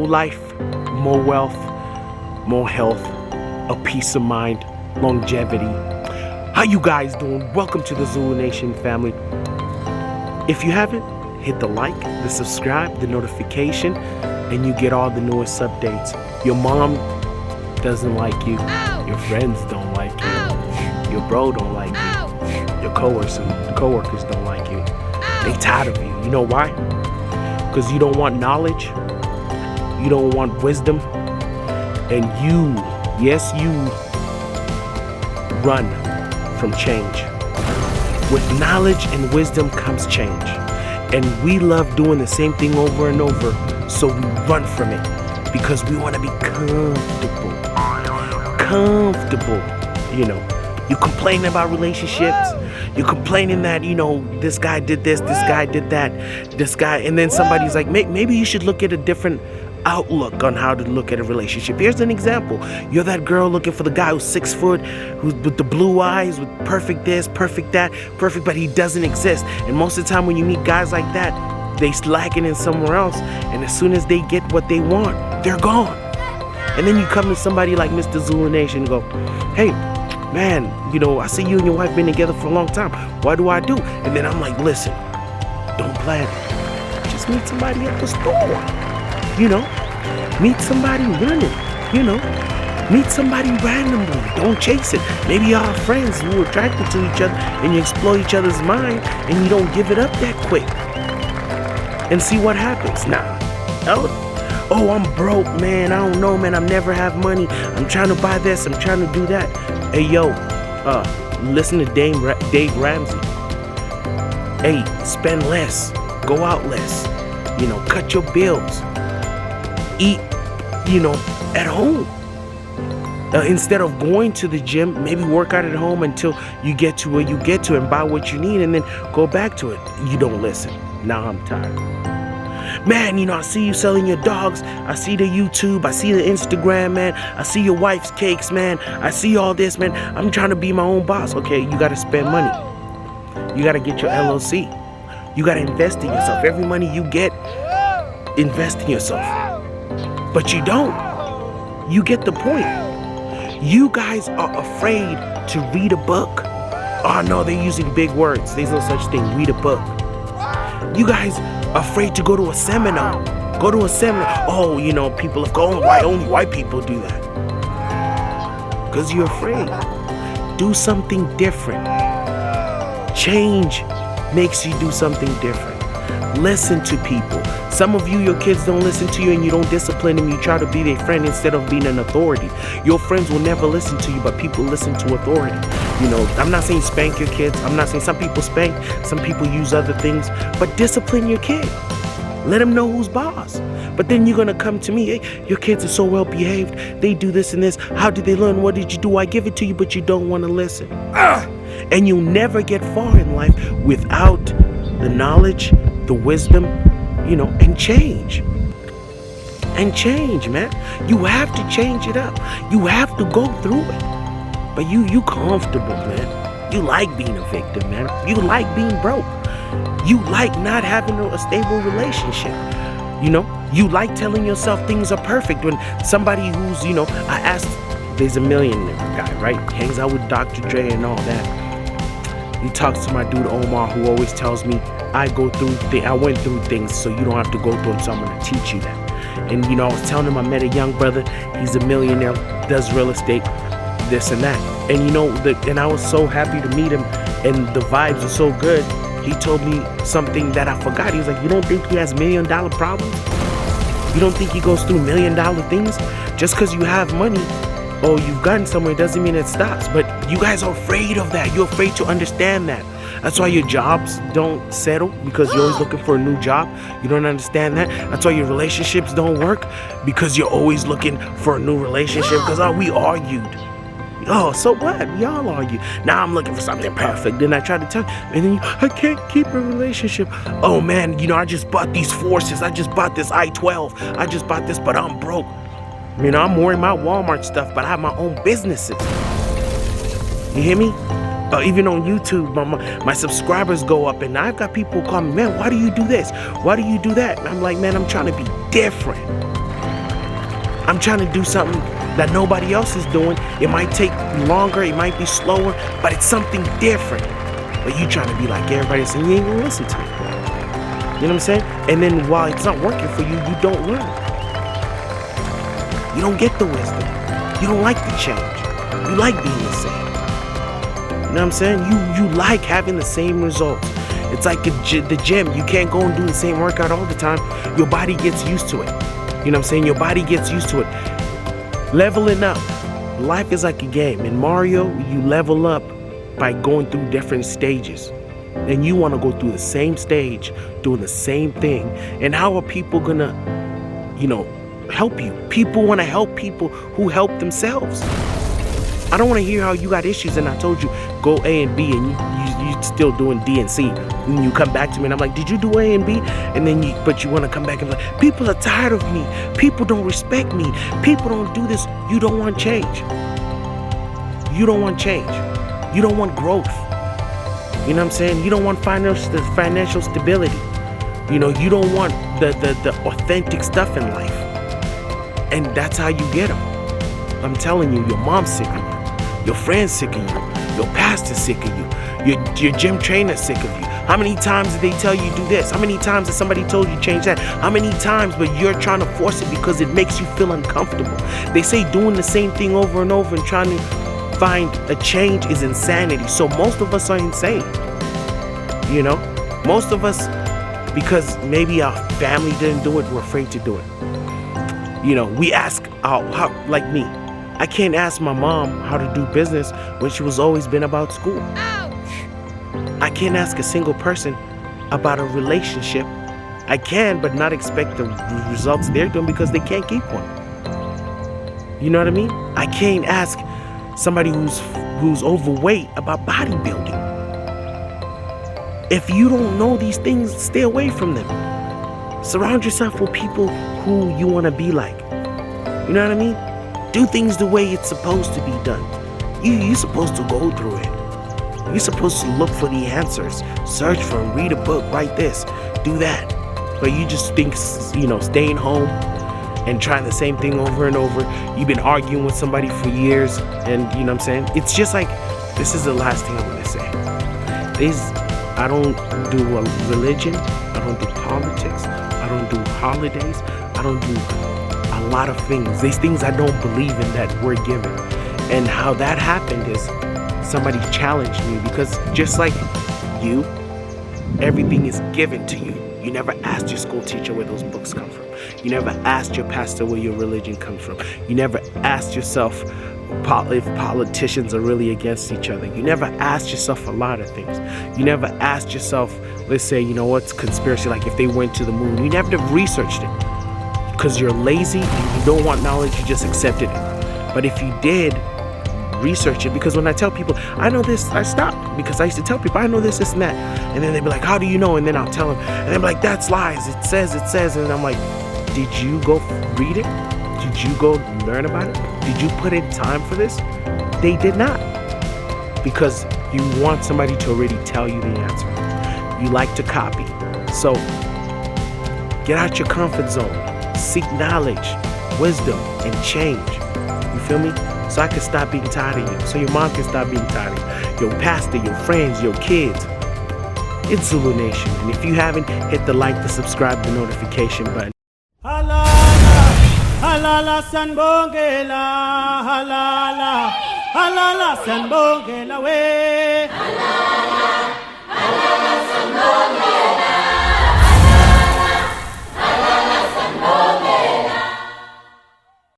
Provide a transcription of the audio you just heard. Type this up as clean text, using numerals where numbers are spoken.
life, more wealth, more health, a peace of mind, longevity. How you guys doing? Welcome to the Zulunation family. If you haven't, hit the like, the subscribe, the notification, and you get all the newest updates. Your mom doesn't like you. Your friends don't like you. Your bro don't like you. Your coworkers don't like you. They tired of you. You know why? Because you don't want knowledge. You don't want wisdom. And you, yes, you run from change. With knowledge and wisdom comes change. And we love doing the same thing over and over, so we run from it because we want to be comfortable. You know, you complain about relationships. You're complaining that, you know, this guy did this guy did that, this guy, and then somebody's like, maybe you should look at a different outlook on how to look at a relationship. Here's an example. You're that girl looking for the guy who's 6 foot, who's with the blue eyes, with perfect this, perfect that, perfect, but he doesn't exist. And most of the time when you meet guys like that, they slacking in somewhere else, and as soon as they get what they want, they're gone. And then you come to somebody like Mr. Zulunation and go, hey, man, you know, I see you and your wife been together for a long time. What do I do? And then I'm like, listen, don't plan it. Just meet somebody at the store. You know, meet somebody running. You know, meet somebody randomly. Don't chase it. Maybe y'all are friends who are attracted to each other and you explore each other's mind and you don't give it up that quick. And see what happens. Nah. Oh, I'm broke, man. I don't know, man. I never have money. I'm trying to buy this. I'm trying to do that. Hey, yo, listen to Dave Ramsey. Hey, spend less. Go out less. You know, cut your bills. Eat, you know, at home. Instead of going to the gym, maybe work out at home until you get to where you get to and buy what you need and then go back to it. You don't listen. Now I'm tired. Man, you know, I see you selling your dogs. I see the YouTube. I see the Instagram, man. I see your wife's cakes, man. I see all this, man. I'm trying to be my own boss. Okay, you got to spend money. You got to get your LLC. You got to invest in yourself. Every money you get, invest in yourself. But you don't. You get the point. You guys are afraid to read a book. Oh, no, they're using big words. There's no such thing. Read a book. You guys afraid to go to a seminar. Go to a seminar. Oh, you know, people have gone, why only white people do that? Because you're afraid. Do something different. Change makes you do something different. Listen to people. Some of you, your kids don't listen to you and you don't discipline them. You try to be their friend instead of being an authority. Your friends will never listen to you, but people listen to authority. You know, I'm not saying spank your kids. I'm not saying some people spank, some people use other things, but discipline your kid. Let them know who's boss. But then you're going to come to me, hey, your kids are so well behaved. They do this and this. How did they learn? What did you do? I give it to you, but you don't want to listen. And you'll never get far in life without the knowledge, the wisdom, you know, and change. And change, man. You have to change it up. You have to go through it. But you comfortable, man. You like being a victim, man. You like being broke. You like not having a stable relationship. You know, you like telling yourself things are perfect when somebody who's, you know, I asked, there's a millionaire guy, right? Hangs out with Dr. Dre and all that. He talks to my dude Omar, who always tells me, I went through things, so you don't have to go through them, so I'm going to teach you that. And, you know, I was telling him I met a young brother. He's a millionaire, does real estate, this and that. And, you know, and I was so happy to meet him, and the vibes were so good. He told me something that I forgot. He was like, you don't think he has $1 million problems? You don't think he goes through $1 million things? Just because you have money or you've gotten somewhere doesn't mean it stops. But you guys are afraid of that. You're afraid to understand that. That's why your jobs don't settle, because you're always looking for a new job. You don't understand that. That's why your relationships don't work, because you're always looking for a new relationship. Because we argued. Oh, so what? We all argue. Now I'm looking for something perfect. Then I try to tell you, and then I can't keep a relationship. Oh man, you know, I just bought these forces. I just bought this I-12. I just bought this, but I'm broke. You know, I'm wearing my Walmart stuff, but I have my own businesses. You hear me? Even on YouTube, my subscribers go up, and I've got people call me, man, why do you do this? Why do you do that? And I'm like, man, I'm trying to be different. I'm trying to do something that nobody else is doing. It might take longer, it might be slower, but it's something different. But you trying to be like everybody else, and you ain't gonna listen to it. You know what I'm saying? And then while it's not working for you, you don't learn. You don't get the wisdom. You don't like the change. You like being the same. You know what I'm saying? You like having the same results. It's like the gym. You can't go and do the same workout all the time. Your body gets used to it. You know what I'm saying? Your body gets used to it. Leveling up. Life is like a game. In Mario, you level up by going through different stages. And you want to go through the same stage, doing the same thing. And how are people gonna, help you? People want to help people who help themselves. I don't want to hear how you got issues and I told you go A and B and you still doing D and C. And you come back to me and I'm like, did you do A and B? And then but you want to come back and be like, people are tired of me. People don't respect me. People don't do this. You don't want change. You don't want change. You don't want growth. You know what I'm saying? You don't want financial stability. You don't want the authentic stuff in life. And that's how you get them. I'm telling you, your mom's sick of you. Your friend's sick of you. Your pastor's sick of you. Your gym trainer's sick of you. How many times did they tell you do this? How many times has somebody told you change that? How many times, but you're trying to force it because it makes you feel uncomfortable. They say doing the same thing over and over and trying to find a change is insanity. So most of us are insane. Most of us, because maybe our family didn't do it, we're afraid to do it. We ask, how, like me, I can't ask my mom how to do business when she was always been about school. Ouch. I can't ask a single person about a relationship. I can, but not expect the results they're doing because they can't keep one. You know what I mean? I can't ask somebody who's overweight about bodybuilding. If you don't know these things, stay away from them. Surround yourself with people who you want to be like. You know what I mean? Do things the way it's supposed to be done. You're supposed to go through it. You're supposed to look for the answers. Search for them, read a book, write this, do that. But you just think, staying home and trying the same thing over and over. You've been arguing with somebody for years, and you know what I'm saying? It's just like, this is the last thing I'm going to say. I don't do religion. I don't do politics. I don't do holidays. I don't do a lot of things. These things I don't believe in that we're given. And how that happened is somebody challenged me because just like you, everything is given to you. You never asked your school teacher where those books come from. You never asked your pastor where your religion comes from. You never asked yourself if politicians are really against each other. You never asked yourself a lot of things. You never asked yourself, let's say, what's conspiracy, like if they went to the moon. You never researched it because you're lazy and you don't want knowledge, you just accepted it. But if you did research it, because when I tell people, I know this, I stopped because I used to tell people, I know this, this, and that. And then they'd be like, how do you know? And then I'll tell them, and they'd be like, that's lies. It says. And I'm like, did you go read it? Did you go learn about it? Did you put in time for this? They did not. Because you want somebody to already tell you the answer. You like to copy. So get out your comfort zone. Seek knowledge, wisdom, and change. You feel me? So I can stop being tired of you. So your mom can stop being tired of you. Your pastor, your friends, your kids. It's Zulunation. And if you haven't, hit the like, the subscribe, the notification button. Halala sanbongela, halala sanbongela we. Halala sanbongela, halala sanbongela.